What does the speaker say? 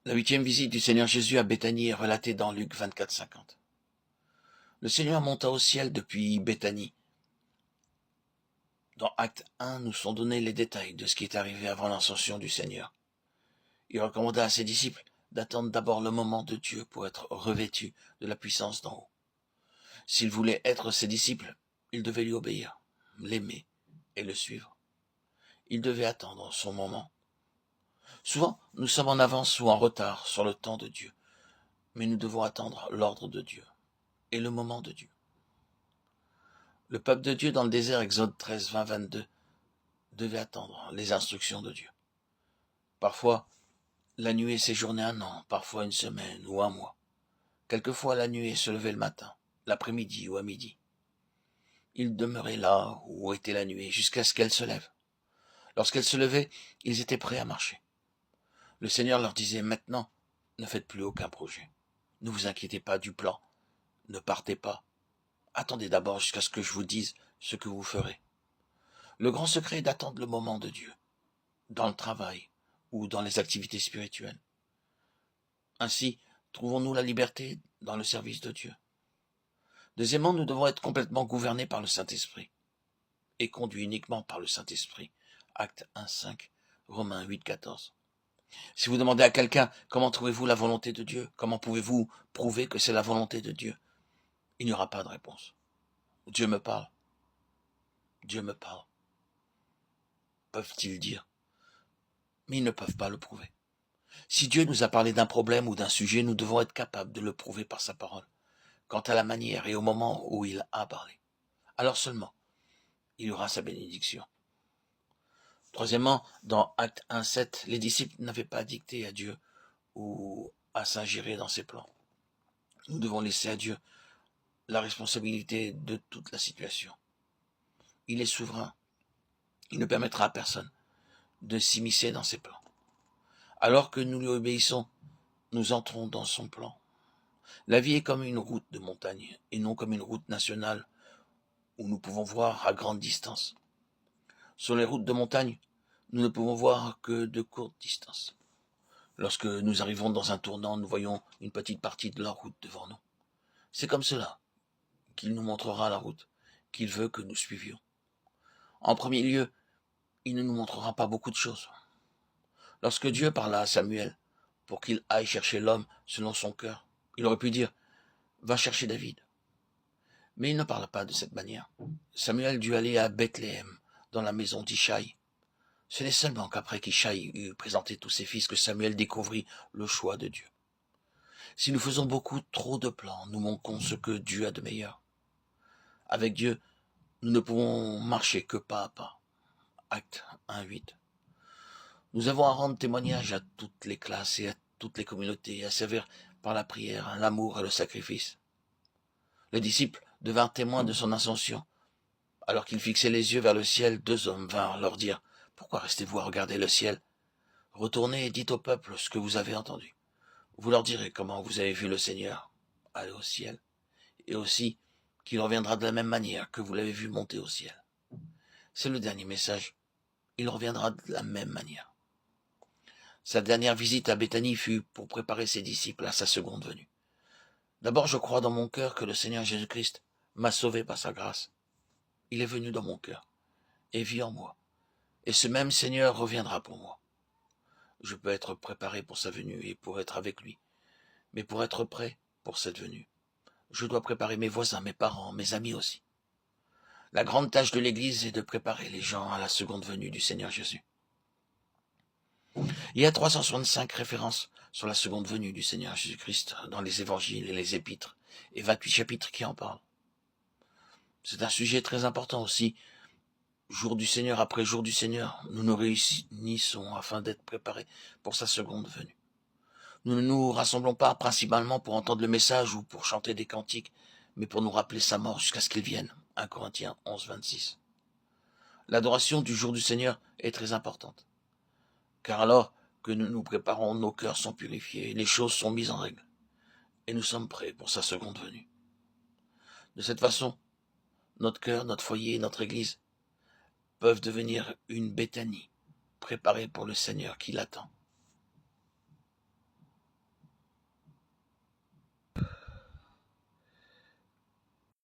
La 8e visite du Seigneur Jésus à Béthanie est relatée dans Luc 24, 50. Le Seigneur monta au ciel depuis Béthanie. Dans Acte 1, nous sont donnés les détails de ce qui est arrivé avant l'ascension du Seigneur. Il recommanda à ses disciples d'attendre d'abord le moment de Dieu pour être revêtus de la puissance d'en haut. S'ils voulaient être ses disciples, ils devaient lui obéir, l'aimer et le suivre. Ils devaient attendre son moment. Souvent, nous sommes en avance ou en retard sur le temps de Dieu, mais nous devons attendre l'ordre de Dieu et le moment de Dieu. Le peuple de Dieu dans le désert, Exode 13, 20, 22, devait attendre les instructions de Dieu. Parfois, la nuée séjournait un an, parfois une semaine ou un mois. Quelquefois, la nuée se levait le matin, l'après-midi ou à midi. Ils demeuraient là où était la nuée jusqu'à ce qu'elle se lève. Lorsqu'elle se levait, ils étaient prêts à marcher. Le Seigneur leur disait, maintenant, ne faites plus aucun projet. Ne vous inquiétez pas du plan. Ne partez pas. Attendez d'abord jusqu'à ce que je vous dise ce que vous ferez. Le grand secret est d'attendre le moment de Dieu, dans le travail ou dans les activités spirituelles. Ainsi, trouvons-nous la liberté dans le service de Dieu. Deuxièmement, nous devons être complètement gouvernés par le Saint-Esprit et conduits uniquement par le Saint-Esprit. Acte 1, 5, Romains 8, 14. Si vous demandez à quelqu'un comment trouvez-vous la volonté de Dieu, comment pouvez-vous prouver que c'est la volonté de Dieu, il n'y aura pas de réponse. Dieu me parle. Dieu me parle. Peuvent-ils dire? Mais ils ne peuvent pas le prouver. Si Dieu nous a parlé d'un problème ou d'un sujet, nous devons être capables de le prouver par sa parole, quant à la manière et au moment où il a parlé. Alors seulement, il y aura sa bénédiction. Troisièmement, dans Acte 1, 7, les disciples n'avaient pas dicté à Dieu ou à s'ingérer dans ses plans. Nous devons laisser à Dieu la responsabilité de toute la situation. Il est souverain. Il ne permettra à personne de s'immiscer dans ses plans. Alors que nous lui obéissons, nous entrons dans son plan. La vie est comme une route de montagne et non comme une route nationale où nous pouvons voir à grande distance. Sur les routes de montagne, nous ne pouvons voir que de courtes distances. Lorsque nous arrivons dans un tournant, nous voyons une petite partie de la route devant nous. C'est comme cela qu'il nous montrera la route qu'il veut que nous suivions. En premier lieu, il ne nous montrera pas beaucoup de choses. Lorsque Dieu parla à Samuel pour qu'il aille chercher l'homme selon son cœur, il aurait pu dire « Va chercher David ». Mais il ne parla pas de cette manière. Samuel dut aller à Bethléem, dans la maison d'Ishaï. Ce n'est seulement qu'après qu'Ishaï eut présenté tous ses fils que Samuel découvrit le choix de Dieu. Si nous faisons beaucoup trop de plans, nous manquons ce que Dieu a de meilleur. Avec Dieu, nous ne pouvons marcher que pas à pas. Acte 1, 8. Nous avons à rendre témoignage à toutes les classes et à toutes les communautés, à servir par la prière, l'amour et le sacrifice. Les disciples devinrent témoins de son ascension. Alors qu'ils fixaient les yeux vers le ciel, 2 hommes vinrent leur dire « Pourquoi restez-vous à regarder le ciel? Retournez et dites au peuple ce que vous avez entendu. Vous leur direz comment vous avez vu le Seigneur aller au ciel, et aussi qu'il reviendra de la même manière que vous l'avez vu monter au ciel. » C'est le dernier message. Il reviendra de la même manière. Sa dernière visite à Béthanie fut pour préparer ses disciples à sa seconde venue. D'abord, je crois dans mon cœur que le Seigneur Jésus-Christ m'a sauvé par sa grâce. Il est venu dans mon cœur et vit en moi. Et ce même Seigneur reviendra pour moi. Je peux être préparé pour sa venue et pour être avec lui. Mais pour être prêt pour cette venue, je dois préparer mes voisins, mes parents, mes amis aussi. La grande tâche de l'Église est de préparer les gens à la seconde venue du Seigneur Jésus. Il y a 365 références sur la seconde venue du Seigneur Jésus-Christ dans les évangiles et les épîtres, et 28 chapitres qui en parlent. C'est un sujet très important aussi. Jour du Seigneur après jour du Seigneur, nous nous réunissons afin d'être préparés pour sa seconde venue. Nous ne nous rassemblons pas principalement pour entendre le message ou pour chanter des cantiques, mais pour nous rappeler sa mort jusqu'à ce qu'il vienne. 1 Corinthiens 11, 26. L'adoration du jour du Seigneur est très importante, car alors que nous nous préparons, nos cœurs sont purifiés, les choses sont mises en règle, et nous sommes prêts pour sa seconde venue. De cette façon, notre cœur, notre foyer, notre Église peuvent devenir une Béthanie, préparée pour le Seigneur qui l'attend.